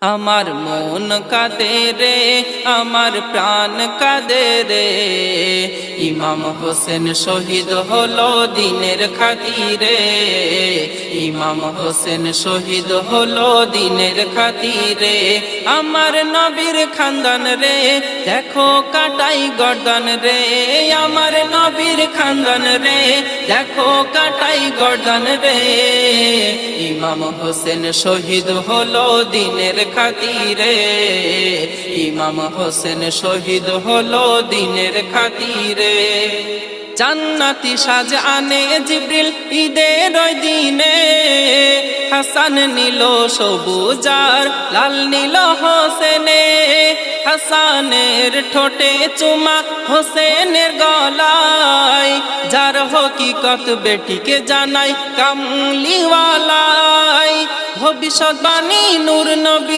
আমার মন কাঁদে রে, আমার প্রাণ কাঁদে রে, ইমাম হোসেন শহীদ হলো দিনের খাতিরে। ইমাম হোসেন শহীদ হলো দিনের খাতিরে। আমার নবীর খানদান রে, দেখো কাটাই গর্দান রে। আমার নবীর খানদান রে, দেখো কাটাই গর্দান রে। ইমাম হোসেন শহীদ হলো দিনের খাতিরে। ইমাম হোসেন শহীদ হলো দিনের খাতিরে। জান্নাতি সাজ আনে জিবরিল ঈদের ওই দিনে, হাসান নিল সবুজার লাল নীল হোসেনে। হাসানের ঠোঁটে চুমা হোসেনের গলায়, যার হকিকত বেটিকে জানাই কামলিওয়ালাই। ভবিষ্যৎবাণী নূর নবী